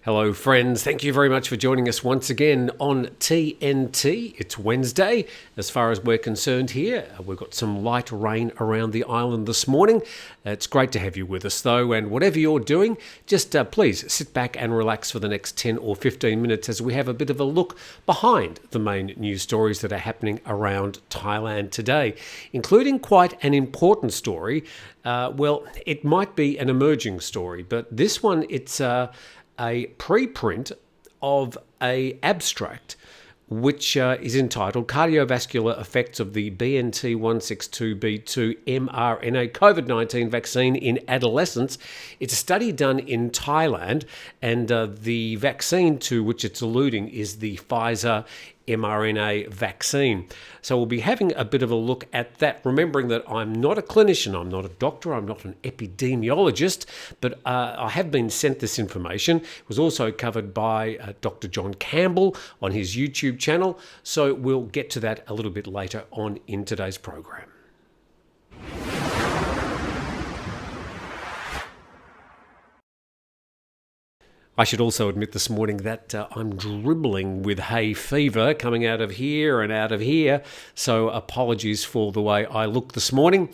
Hello friends, thank you very much for joining us once again on TNT. It's Wednesday as far as we're concerned here. We've got some light rain around the island this morning. It's great to have you with us though, and whatever you're doing, just please sit back and relax for the next 10 or 15 minutes as we have a bit of a look behind the main news stories that are happening around Thailand today, including quite an important story. Well, it might be an emerging story, but this one, it's a preprint of an abstract which is entitled Cardiovascular Effects of the BNT162b2 mRNA COVID-19 Vaccine in Adolescents. It's a study done in Thailand, and the vaccine to which it's alluding is the Pfizer mRNA vaccine. So we'll be having a bit of a look at that, remembering that I'm not a clinician, I'm not a doctor, I'm not an epidemiologist, but I have been sent this information. It was also covered by Dr. John Campbell on his YouTube channel, so we'll get to that a little bit later on in today's program. I should also admit this morning that I'm dribbling with hay fever coming out of here and out of here, so apologies for the way I look this morning.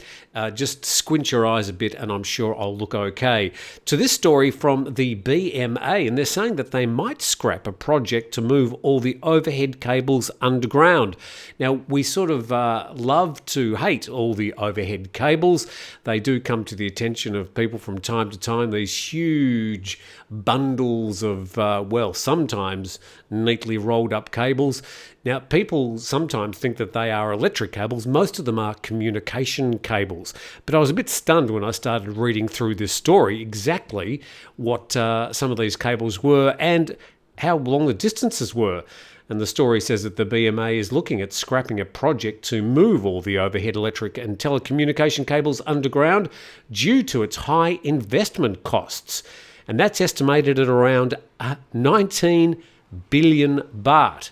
Just squint your eyes a bit and I'm sure I'll look okay. To this story from the BMA, and they're saying that they might scrap a project to move all the overhead cables underground. Now, we sort of love to hate all the overhead cables. They do come to the attention of people from time to time, these huge bundles of, sometimes neatly rolled up cables. Now, people sometimes think that they are electric cables. Most of them are communication cables. But I was a bit stunned when I started reading through this story exactly what some of these cables were and how long the distances were. And the story says that the BMA is looking at scrapping a project to move all the overhead electric and telecommunication cables underground due to its high investment costs. And that's estimated at around 19 billion baht.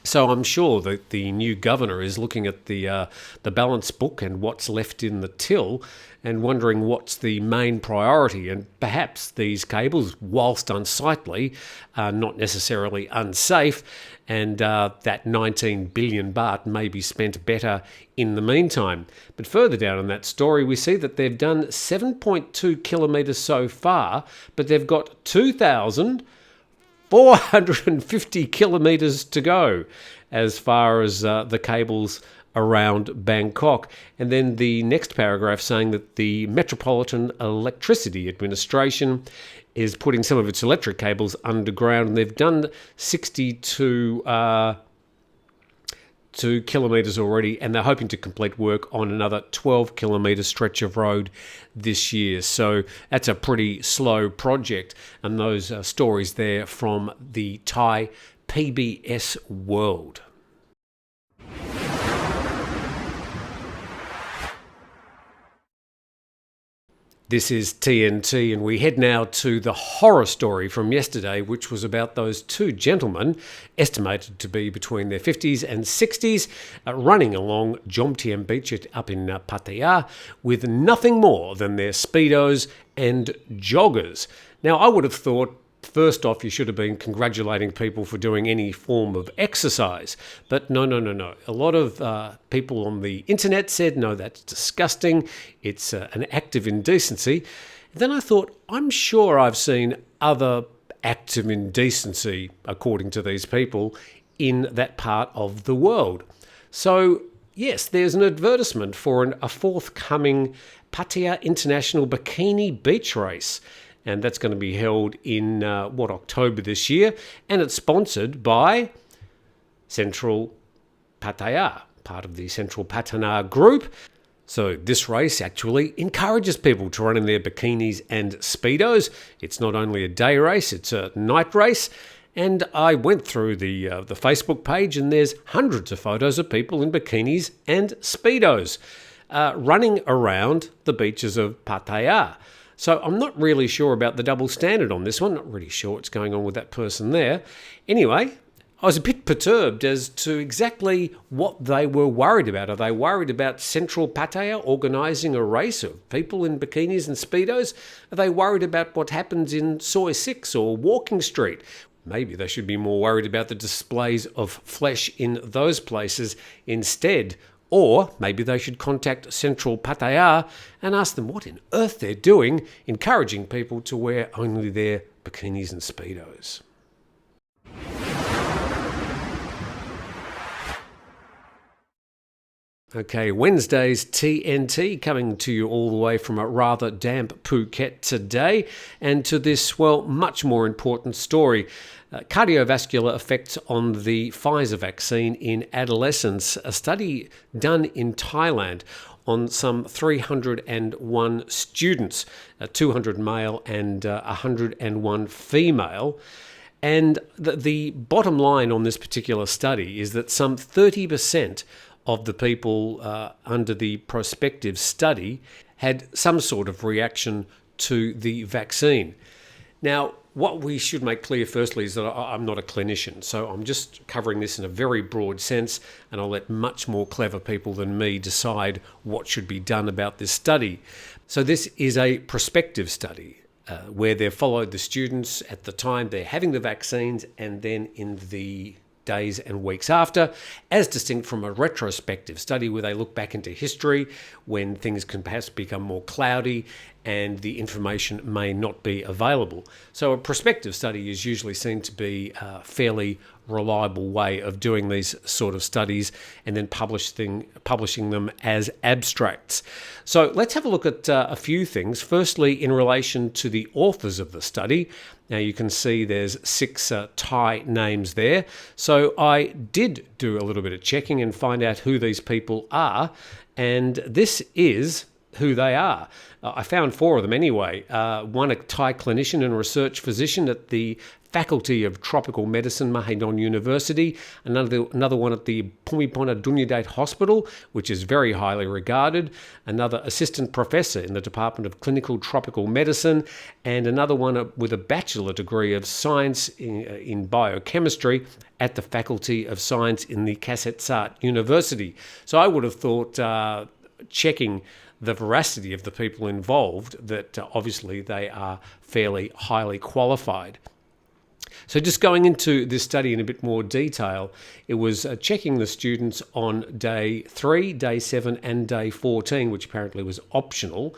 So I'm sure that the new governor is looking at the balance book and what's left in the till and wondering what's the main priority. And perhaps these cables, whilst unsightly, are not necessarily unsafe, and that 19 billion baht may be spent better in the meantime. But further down in that story, we see that they've done 7.2 kilometres so far, but they've got 2,450 kilometres to go as far as the cables around Bangkok. And then the next paragraph saying that the Metropolitan Electricity Administration is putting some of its electric cables underground, and they've done 62 kilometres already, and they're hoping to complete work on another 12-kilometre stretch of road this year. So that's a pretty slow project, and those stories there from the Thai PBS World. This is TNT, and we head now to the horror story from yesterday, which was about those two gentlemen, estimated to be between their 50s and 60s, running along Jomtien Beach up in Pattaya with nothing more than their Speedos and joggers. Now, I would have thought, first off, you should have been congratulating people for doing any form of exercise. But no. A lot of people on the internet said, no, that's disgusting. It's an act of indecency. Then I thought, I'm sure I've seen other acts of indecency, according to these people, in that part of the world. So, yes, there's an advertisement for a forthcoming Pattaya International Bikini Beach Race. And that's going to be held in, October this year. And it's sponsored by Central Pattaya, part of the Central Pattaya group. So this race actually encourages people to run in their bikinis and Speedos. It's not only a day race, it's a night race. And I went through the Facebook page, and there's hundreds of photos of people in bikinis and Speedos running around the beaches of Pattaya. So I'm not really sure about the double standard on this one. Not really sure what's going on with that person there. Anyway, I was a bit perturbed as to exactly what they were worried about. Are they worried about Central Pattaya organising a race of people in bikinis and Speedos? Are they worried about what happens in Soy 6 or Walking Street? Maybe they should be more worried about the displays of flesh in those places instead. Or maybe they should contact Central Pattaya and ask them what on earth they're doing, encouraging people to wear only their bikinis and Speedos. Okay, Wednesday's TNT coming to you all the way from a rather damp Phuket today, and to this, well, much more important story. Cardiovascular effects on the Pfizer vaccine in adolescents. A study done in Thailand on some 301 students, 200 male and 101 female. And the bottom line on this particular study is that some 30% of the people under the prospective study had some sort of reaction to the vaccine. Now, what we should make clear firstly is that I'm not a clinician, so I'm just covering this in a very broad sense, and I'll let much more clever people than me decide what should be done about this study. So this is a prospective study where they've followed the students at the time they're having the vaccines and then in the days and weeks after, as distinct from a retrospective study where they look back into history when things can perhaps become more cloudy and the information may not be available. So a prospective study is usually seen to be a fairly reliable way of doing these sort of studies and then publishing them as abstracts. So let's have a look at a few things. Firstly, in relation to the authors of the study. Now you can see there's 6 Thai names there. So I did do a little bit of checking and find out who these people are, and this is who they are. I found 4 of them anyway. One, a Thai clinician and research physician at the Faculty of Tropical Medicine, Mahidol University. Another one at the Pumipona Dunyadate Hospital, which is very highly regarded. Another assistant professor in the Department of Clinical Tropical Medicine. And another one with a bachelor degree of science in biochemistry at the Faculty of Science in the Kasetsart University. So I would have thought, checking the veracity of the people involved, that obviously they are fairly highly qualified. So just going into this study in a bit more detail, it was checking the students on day 3, day 7 and day 14, which apparently was optional.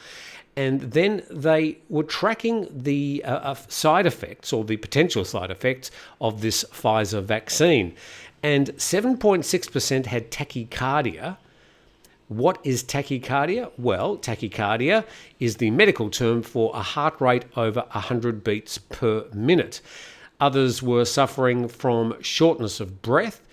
And then they were tracking the side effects or the potential side effects of this Pfizer vaccine. And 7.6% had tachycardia. What is tachycardia? Well, tachycardia is the medical term for a heart rate over 100 beats per minute. Others were suffering from shortness of breath,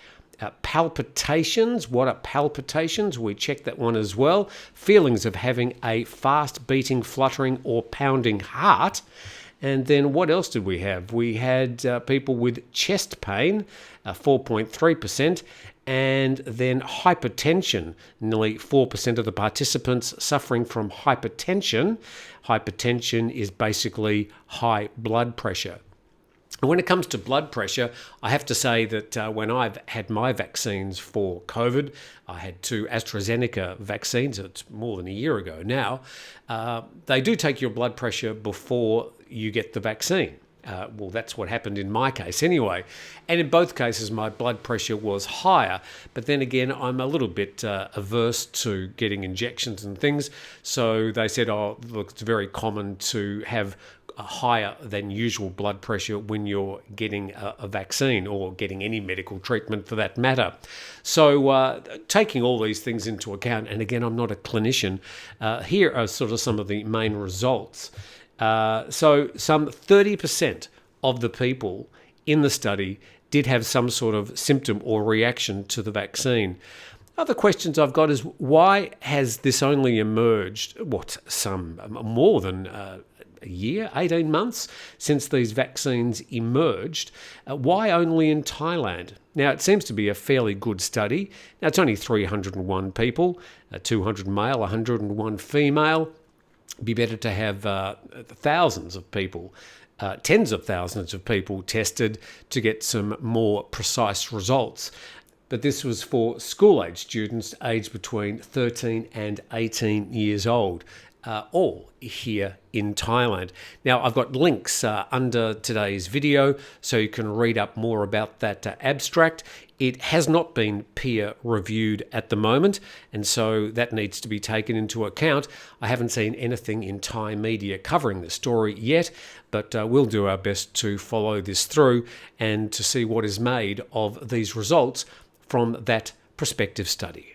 palpitations. What are palpitations? We checked that one as well. Feelings of having a fast beating, fluttering or pounding heart. And then what else did we have? We had people with chest pain, 4.3%, and then hypertension. Nearly 4% of the participants suffering from hypertension. Hypertension is basically high blood pressure. When it comes to blood pressure, I have to say that when I've had my vaccines for COVID, I had 2 AstraZeneca vaccines, it's more than a year ago now, they do take your blood pressure before you get the vaccine. Well, that's what happened in my case anyway. And in both cases, my blood pressure was higher. But then again, I'm a little bit averse to getting injections and things. So they said, oh, look, it's very common to have a higher than usual blood pressure when you're getting a vaccine or getting any medical treatment for that matter. So taking all these things into account, and again, I'm not a clinician, here are sort of some of the main results. So some 30% of the people in the study did have some sort of symptom or reaction to the vaccine. Other questions I've got is, why has this only emerged, more than a year, 18 months since these vaccines emerged? Why only in Thailand? Now, it seems to be a fairly good study. Now, it's only 301 people, 200 male, 101 female. It'd be better to have thousands of people tens of thousands of people tested to get some more precise results. But this was for school-age students aged between 13 and 18 years old, all here in Thailand. Now, I've got links under today's video so you can read up more about that abstract. It has not been peer-reviewed at the moment, and so that needs to be taken into account. I haven't seen anything in Thai media covering the story yet, but we'll do our best to follow this through and to see what is made of these results from that prospective study.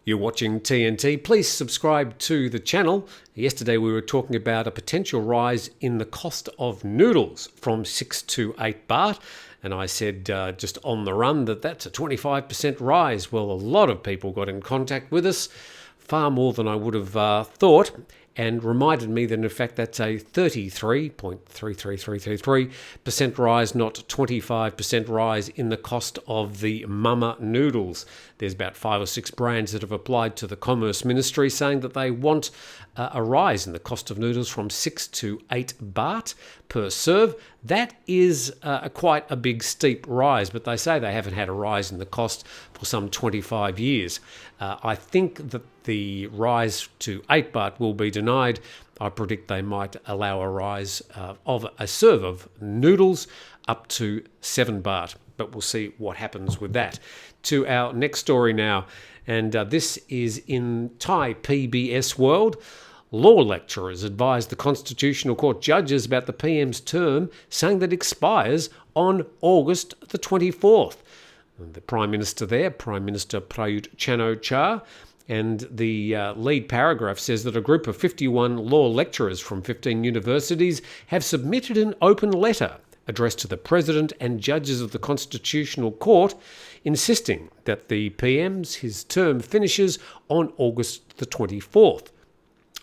You're watching TNT. Please subscribe to the channel. Yesterday we were talking about a potential rise in the cost of noodles from 6 to 8 baht. And I said just on the run that that's a 25% rise. Well, a lot of people got in contact with us, far more than I would have thought, and reminded me that in fact that's a 33.33333% rise, not 25% rise in the cost of the mama noodles. There's about 5 or 6 brands that have applied to the Commerce Ministry saying that they want a rise in the cost of noodles from 6 to 8 baht per serve. That is quite a big steep rise, but they say they haven't had a rise in the cost for some 25 years. I think that the rise to 8 baht will be denied. I predict they might allow a rise of a serve of noodles up to 7 baht, but we'll see what happens with that. To our next story now, and this is in Thai PBS World. Law lecturers advise the Constitutional Court judges about the PM's term, saying that it expires on August the 24th. And the Prime Minister there, Prime Minister Prayut Chan-o-cha, and the lead paragraph says that a group of 51 law lecturers from 15 universities have submitted an open letter addressed to the President and judges of the Constitutional Court, insisting that the his term finishes on August the 24th.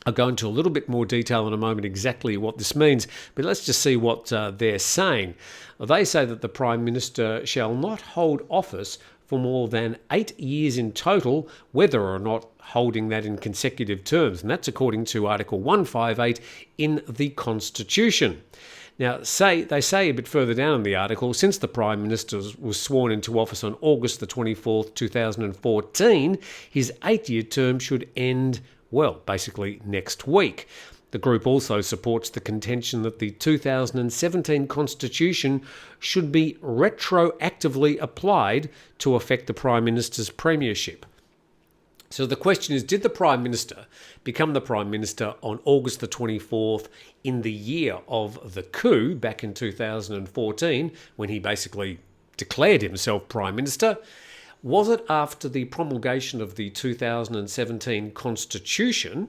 I'll go into a little bit more detail in a moment exactly what this means, but let's just see what they're saying. They say that the Prime Minister shall not hold office for more than 8 years in total, whether or not holding that in consecutive terms, and that's according to Article 158 in the Constitution. Now, they say a bit further down in the article, since the Prime Minister was sworn into office on August the 24th, 2014, his 8-year term should end, well, basically next week. The group also supports the contention that the 2017 Constitution should be retroactively applied to affect the Prime Minister's premiership. So the question is, did the Prime Minister become the Prime Minister on August the 24th in the year of the coup back in 2014, when he basically declared himself Prime Minister? Was it after the promulgation of the 2017 Constitution,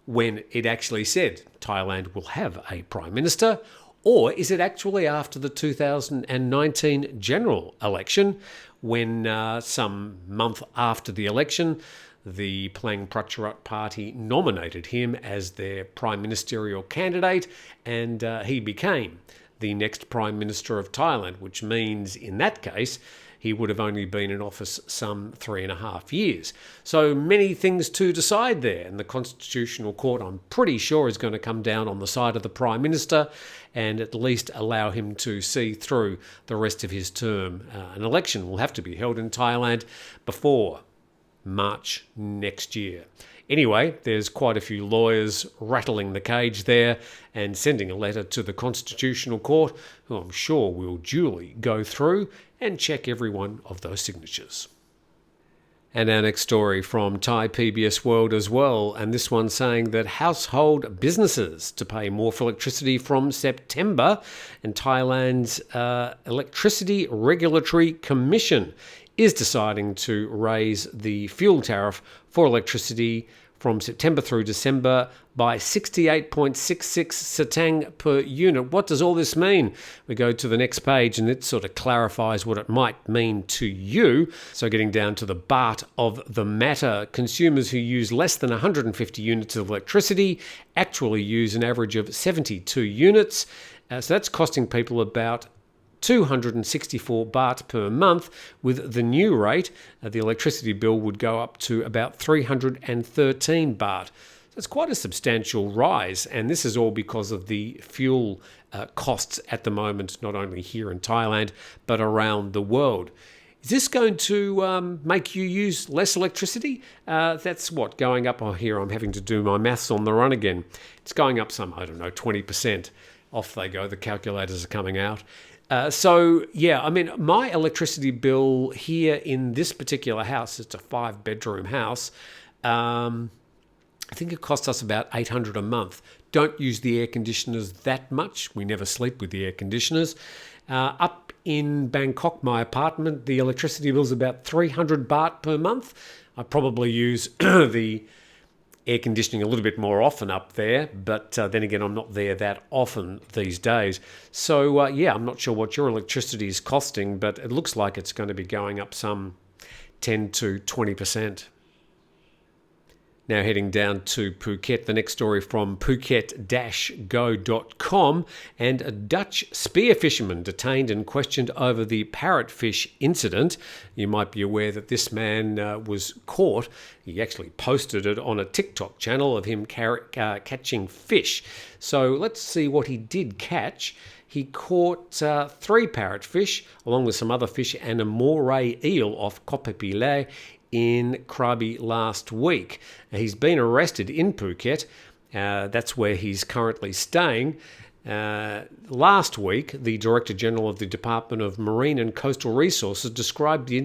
when it actually said Thailand will have a Prime Minister? Or is it actually after the 2019 general election, when some month after the election, the Palang Pracharat Party nominated him as their prime ministerial candidate, and he became the next Prime Minister of Thailand, which means in that case he would have only been in office some 3.5 years. So many things to decide there, and the Constitutional Court, I'm pretty sure, is going to come down on the side of the Prime Minister and at least allow him to see through the rest of his term. An election will have to be held in Thailand before March next year. Anyway, there's quite a few lawyers rattling the cage there and sending a letter to the Constitutional Court, who I'm sure will duly go through and check every one of those signatures. And our next story from Thai PBS World as well, and this one saying that household businesses to pay more for electricity from September, and Thailand's Electricity Regulatory Commission is deciding to raise the fuel tariff for electricity from September through December by 68.66 satang per unit. What does all this mean? We go to the next page and it sort of clarifies what it might mean to you. So getting down to the baht of the matter, consumers who use less than 150 units of electricity actually use an average of 72 units. So that's costing people about 264 baht per month. With the new rate, the electricity bill would go up to about 313 baht. It's quite a substantial rise, and this is all because of the fuel costs at the moment, not only here in Thailand, but around the world. Is this going to make you use less electricity? That's what, going up, oh, here I'm having to do my maths on the run again. It's going up some, 20%. Off they go, the calculators are coming out. My electricity bill here in this particular house, it's a 5-bedroom house, I think it costs us about 800 a month. Don't use the air conditioners that much. We never sleep with the air conditioners. Up in Bangkok, my apartment, the electricity bill is about 300 baht per month. I probably use the air conditioning a little bit more often up there, but then again, I'm not there that often these days. So, I'm not sure what your electricity is costing, but it looks like it's going to be going up some 10 to 20%. Now heading down to Phuket, the next story from Phuket-go.com, and a Dutch spear-fisherman detained and questioned over the Parrotfish incident. You might be aware that this man was caught. He actually posted it on a TikTok channel of him catching fish. So let's see what he did catch. He caught 3 parrotfish, along with some other fish, and a moray eel off Koh Phi Phi in Krabi last week. He's been arrested in Phuket. That's where he's currently staying. Last week, the Director General of the Department of Marine and Coastal Resources described the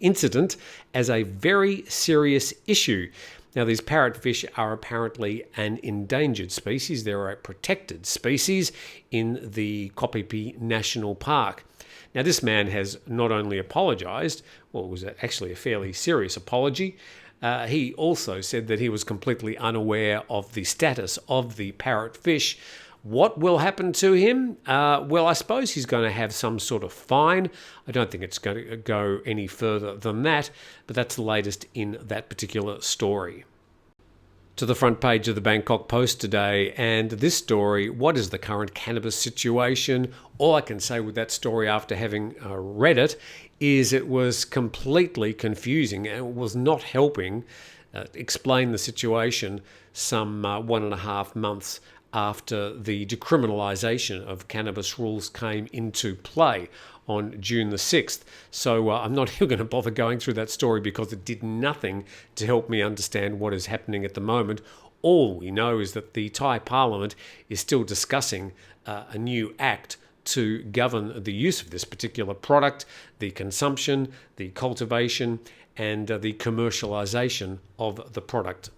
incident as a very serious issue. Now, these parrotfish are apparently an endangered species. They're a protected species in the Koh Phi Phi National Park. Now, this man has not only apologised, well, it was actually a fairly serious apology. He also said that he was completely unaware of the status of the parrotfish. What will happen to him? Well, I suppose he's going to have some sort of fine. I don't think it's going to go any further than that, but that's the latest in that particular story. To the front page of the Bangkok Post today, and this story, what is the current cannabis situation? All I can say with that story after having read it is it was completely confusing and was not helping explain the situation some 1.5 months after the decriminalisation of cannabis rules came into play on June the 6th. So I'm not even going to bother going through that story because it did nothing to help me understand what is happening at the moment. All we know is that the Thai Parliament is still discussing a new act to govern the use of this particular product, the consumption, the cultivation, and the commercialisation of the product.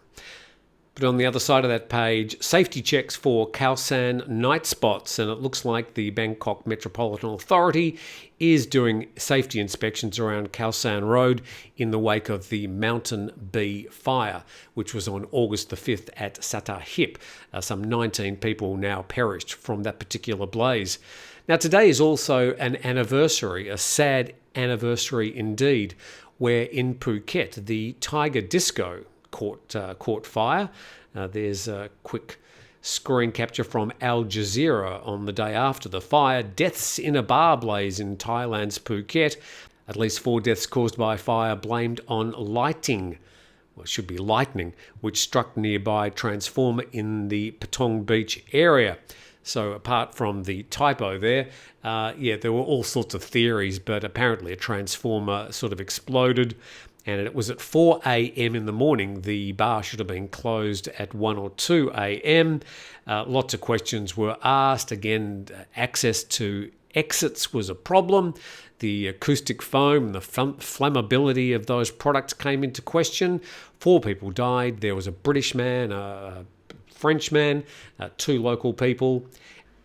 But on the other side of that page, safety checks for Khao San night spots, and it looks like the Bangkok Metropolitan Authority is doing safety inspections around Khao San Road in the wake of the Mountain Bee fire, which was on August the 5th at Sata Hip. Some 19 people now perished from that particular blaze. Now, today is also an anniversary, a sad anniversary indeed, where in Phuket, the Tiger Disco caught fire. There's a quick screen capture from Al Jazeera on the day after the fire. Deaths in a bar blaze in Thailand's Phuket. At least 4 deaths caused by fire blamed on lighting. Well, it should be lightning, which struck nearby transformer in the Patong Beach area. So apart from the typo there, there were all sorts of theories, but apparently a transformer sort of exploded. And it was at 4 a.m. in the morning. The bar should have been closed at 1 or 2 a.m. Lots of questions were asked. Again, access to exits was a problem. The acoustic foam and the flammability of those products came into question. 4 people died. There was a British man, a French man, 2 local people.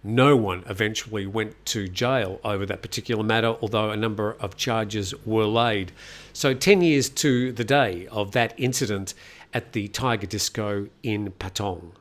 No one eventually went to jail over that particular matter, although a number of charges were laid. So 10 years to the day of that incident at the Tiger Disco in Patong.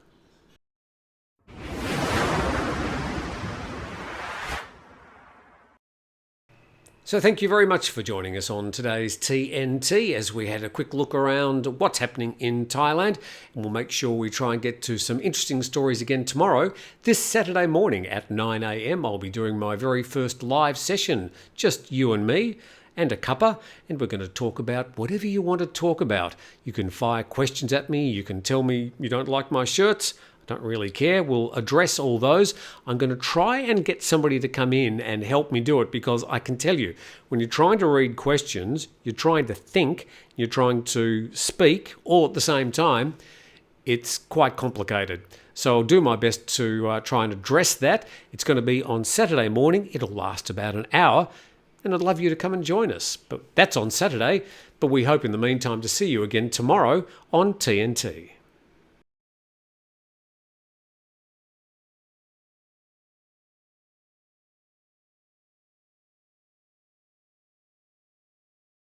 So thank you very much for joining us on today's TNT as we had a quick look around what's happening in Thailand. And we'll make sure we try and get to some interesting stories again tomorrow. This Saturday morning at 9 a.m. I'll be doing my very first live session, just you and me and a cuppa, and we're going to talk about whatever you want to talk about. You can fire questions at me, you can tell me you don't like my shirts. I don't really care. We'll address all those. I'm going to try and get somebody to come in and help me do it, because I can tell you, when you're trying to read questions, you're trying to think, you're trying to speak all at the same time, it's quite complicated. So I'll do my best to try and address that. It's going to be on Saturday morning. It'll last about an hour, and I'd love you to come and join us. But that's on Saturday, but we hope in the meantime to see you again tomorrow on TNT.